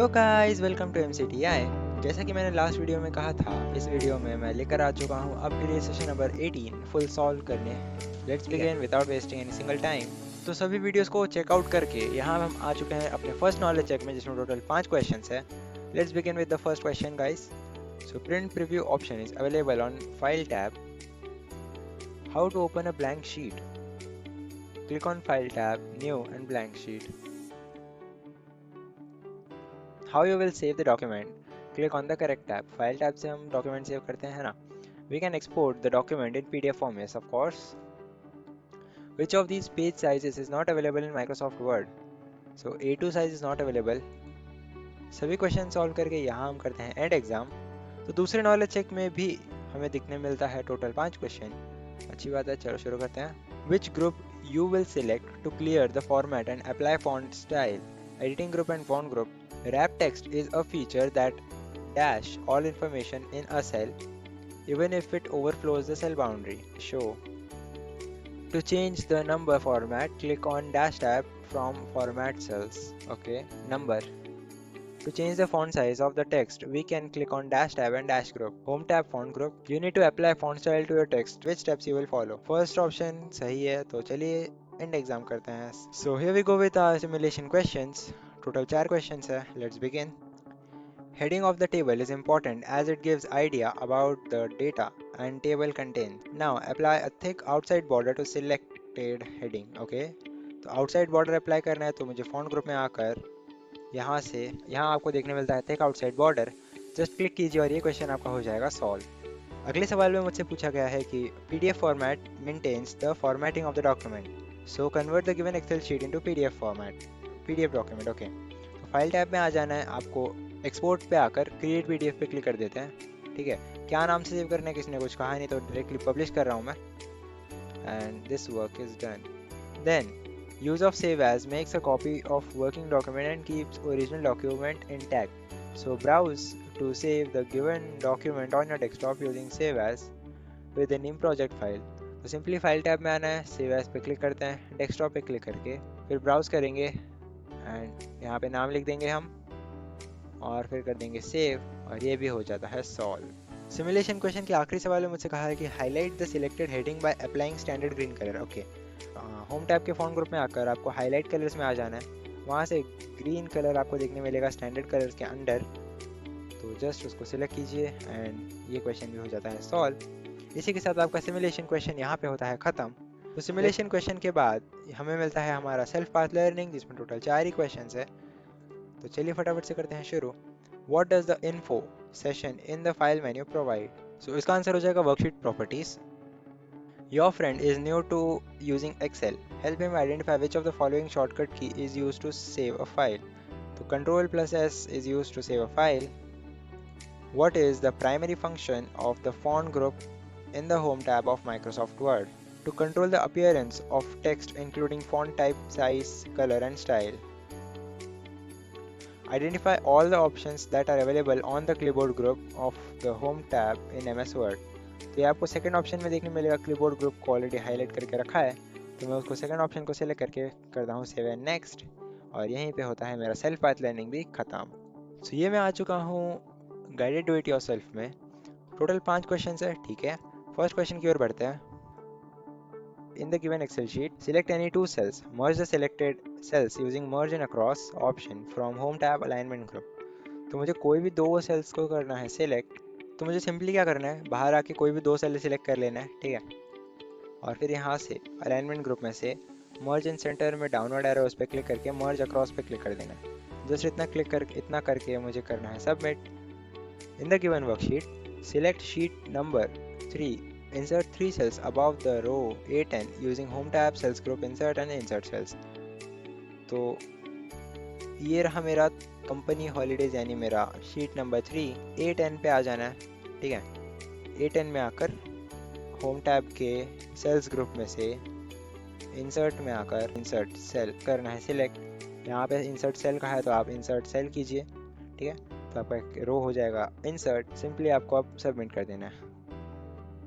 Hello guys, welcome to MCTI। जैसा कि मैंने लास्ट वीडियो में कहा था, इस वीडियो में मैं लेकर आ चुका हूँ आपके लिए सेशन नंबर 18 फुल सॉल्व करने। लेट्स ठीक है। Begin without wasting any single time. तो सभी वीडियोस को चेकआउट करके यहाँ हम आ चुके हैं अपने फर्स्ट नॉलेज चेक में, जिसमें टोटल 5 क्वेश्चंस है। Let's begin with the first question guys. So print preview option is available on file tab. How to open a blank sheet? Click on file tab, new and blank sheet. How you will save the document? Click on the correct tab. File tab से हम document save करते हैं ना. We can export the document in PDF form, yes of course. Which of these page sizes is not available in Microsoft Word? So A2 size is not available. सभी question solve करके यहाँ हम करते हैं and exam. तो दूसरे knowledge check में भी हमें दिखने मिलता है टोटल 5 क्वेश्चन। अच्छी बात है, चलो शुरू करते हैं। Which group you will select to clear the format and apply font style? Editing group and font group. Wrap text is a feature that dash all information in a cell even if it overflows the cell boundary. Show. To change the number format, click on dash tab from format cells. Okay, number. To change the font size of the text, we can click on dash tab and dash group. Home tab font group. You need to apply font style to your text. Which steps you will follow? First option सही है, तो चलिए end exam करते हैं. So here we go with our simulation questions. Total 4 questions है. Let's begin. Heading of the table is important as it gives idea about the data and table contains. Now apply a thick outside border to selected heading. Okay, तो outside border apply करना है, तो मुझे font group में आकर यहाँ से यहाँ आपको देखने मिलता है thick outside border. Just click कीजिए और ये क्वेश्चन आपका हो जाएगा सॉल्व। अगले सवाल में मुझसे पूछा गया है कि PDF format maintains the formatting of the document, so convert the given Excel sheet into PDF format, PDF document. Okay, तो फाइल टैब में आ जाना है आपको। एक्सपोर्ट पे आकर क्रिएट PDF पे क्लिक कर देते हैं। ठीक है, क्या नाम से सेव करना है किसी ने कुछ कहा नहीं, तो डायरेक्टली पब्लिश कर रहा हूँ मैं। And this work is done. Then use of save as makes a copy of working document and keeps original document intact. So browse to save the given document on your desktop using save as with a name project file. तो simply file tab में आना है, save as पे click करते हैं, desktop पे click करके फिर ब्राउज करेंगे एंड यहाँ पे नाम लिख देंगे हम और फिर कर देंगे सेव और ये भी हो जाता है सॉल्व। सिमुलेशन क्वेश्चन के आखिरी सवाल में मुझसे कहा है कि highlight the selected heading by applying standard green colour. Okay, home tab के फॉन्ट ग्रुप में आकर आपको हाईलाइट कलर्स में आ जाना है। वहाँ से ग्रीन कलर आपको देखने मिलेगा स्टैंडर्ड कलर्स के अंडर, तो जस्ट उसको सिलेक्ट कीजिए एंड ये क्वेश्चन भी हो जाता है सॉल्व। इसी के साथ आपका सिमुलेशन क्वेश्चन यहाँ पे होता है ख़त्म। तो सिमुलेशन क्वेश्चन के बाद हमें मिलता है हमारा सेल्फ पाथ लर्निंग, जिसमें टोटल 4 ही क्वेश्चन है। तो चलिए फटाफट से करते हैं शुरू। What does the info session in the file menu provide? So इसका आंसर हो जाएगा worksheet properties. Your friend is new to using Excel. Help him identify which of the following shortcut key is used to save a file. So Ctrl+S is used to save a file. What is the primary function of the font group in the Home tab of Microsoft Word? To control the appearance of text including font type, size, color and style. Identify all the options that are available on the clipboard group of the Home tab in MS Word. तो ये आपको second option में देखने मिलेगा। Clipboard group को already highlight करके रखा है, तो मैं उसको सेकंड ऑप्शन को सिलेक्ट करके करता हूँ सेव एंड नेक्स्ट, और यहीं पे होता है मेरा सेल्फ पाथ लर्निंग भी खत्म। सो ये मैं आ चुका हूँ गाइडेड डू इट योरसेल्फ में। टोटल 5 क्वेश्चन है। ठीक है, फर्स्ट क्वेश्चन की ओर बढ़ते हैं। In the given Excel sheet, select any two cells. Merge the selected cells using merge and across option from home tab alignment group. तो मुझे कोई भी 2 सेल्स को करना है सिलेक्ट। तो मुझे सिंपली क्या करना है, बाहर आके कोई भी 2 सेल सिलेक्ट कर लेना है। ठीक है, और फिर यहाँ से अलाइनमेंट ग्रुप में से मर्ज इन सेंटर में डाउनवर्ड एरो उस पर क्लिक करके मर्ज अक्रॉस पे क्लिक कर देना है। जस्ट इतना करके मुझे करना है submit. In the given worksheet, select sheet number 3, insert 3 cells above the row A10 using home tab cells group insert and insert cells. तो ये रहा मेरा कंपनी हॉलीडेज, यानी मेरा शीट नंबर 3। A10 पे आ जाना है। ठीक है, A10 में आकर होम टैब के सेल्स ग्रुप में से इंसर्ट में आकर इंसर्ट सेल करना है सिलेक्ट। यहाँ पे इंसर्ट सेल का है तो आप इंसर्ट सेल कीजिए। ठीक है, तो आपका एक रो हो जाएगा इंसर्ट। सिंपली आपको अब सबमिट कर देना है।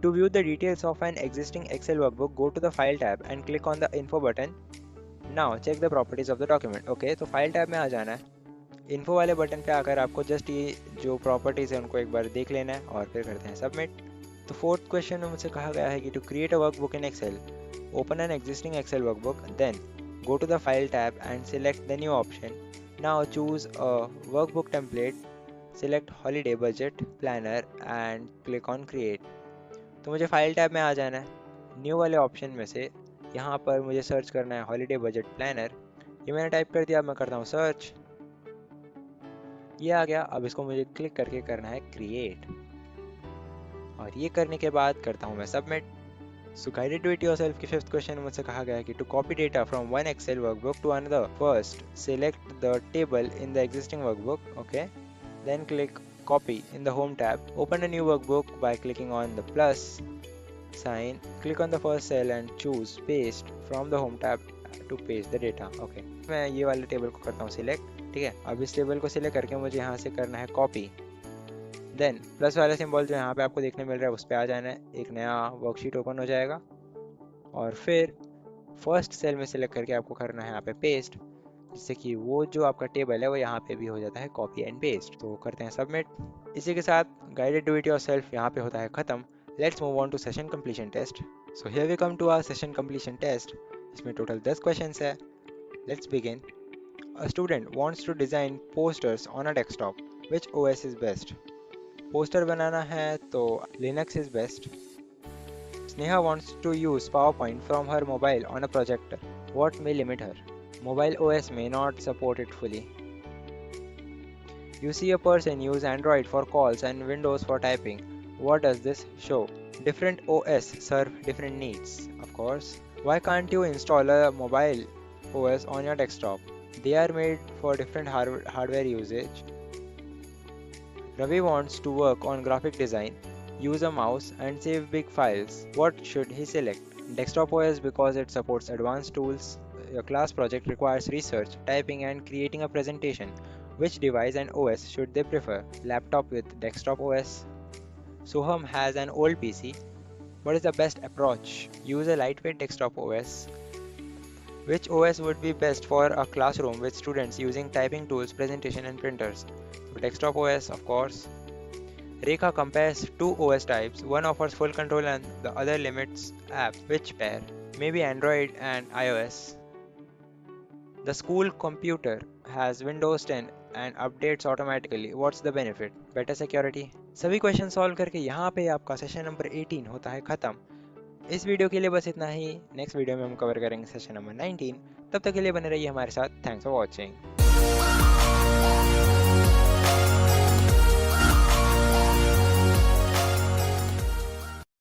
To view the details of an existing Excel workbook, go to the File tab and click on the Info button. Now check the properties of the document. Okay, तो file tab में आ जाना है info वाले button पे आकर आपको just ये जो प्रॉपर्टीज़ है उनको एक बार देख लेना है और फिर करते हैं सबमिट। तो फोर्थ क्वेश्चन में मुझसे कहा गया है कि to create a workbook in Excel, open an existing Excel workbook, then go to the file tab and select the new option. Now choose a workbook template, select holiday budget planner and click on create. तो मुझे file tab में आ जाना है, new वाले option में से यहाँ पर मुझे सर्च करना है हॉलीडे बजट प्लानर। ये मैंने टाइप कर दिया, अब मैं करता हूँ सर्च, ये आ गया। अब इसको मुझे क्लिक करके करना है क्रिएट और ये करने के बाद करता हूँ मैं submit. So guided do it yourself की फिफ्थ क्वेश्चन में मुझसे कहा गया है कि to copy data from one Excel workbook to another, first select the table in the existing workbook, okay, then click copy in the home tab, open a new workbook by clicking on the plus sign, click on the first cell and choose paste from the home tab to paste the data, okay। मैं ये वाले table को करता हूँ select, ठीक है। अब इस टेबल को सिलेक्ट करके मुझे यहाँ से करना है कॉपी, देन प्लस वाला सिंबल जो यहाँ पे आपको देखने मिल रहा है उस पर आ जाना है, एक नया वर्कशीट ओपन हो जाएगा और फिर फर्स्ट सेल में सिलेक्ट करके आपको करना है यहाँ पे पेस्ट, जिससे कि वो जो आपका टेबल है वो यहाँ पे भी हो जाता है कॉपी एंड पेस्ट। तो करते हैं सबमिट। इसी के साथ गाइडेड डू इट योरसेल्फ यहाँ पे होता है खत्म। Let's move on to session completion test. So here we come to our session completion test. इसमें टोटल 10 क्वेश्चंस है। Let's begin. A student wants to design posters on a desktop, which OS is best? Poster बनाना है तो Linux is best. Sneha wants to use PowerPoint from her mobile on a projector. What may limit her? Mobile OS may not support it fully. You see a person use Android for calls and Windows for typing. What does this show? Different OS serve different needs, of course. Why can't you install a mobile OS on your desktop? They are made for different hardware usage. Ravi wants to work on graphic design, use a mouse and save big files. What should he select? Desktop OS because it supports advanced tools. Your class project requires research, typing and creating a presentation. Which device and OS should they prefer? Laptop with desktop OS. Soham has an old PC. What is the best approach? Use a lightweight desktop OS. Which OS would be best for a classroom with students using typing tools, presentation and printers? So desktop OS, of course. Rekha compares two OS types. One offers full control and the other limits app. Which pair? Maybe Android and iOS. The school computer has Windows 10 and updates automatically. What's the benefit? Better security. सभी question solve करके यहाँ पे आपका session number 18 होता है खत्म। इस video के लिए बस इतना ही। नेक्स्ट वीडियो में हम कवर करेंगे सेशन नंबर 19। तब तक के लिए बने रहिए हमारे साथ। Thanks for watching.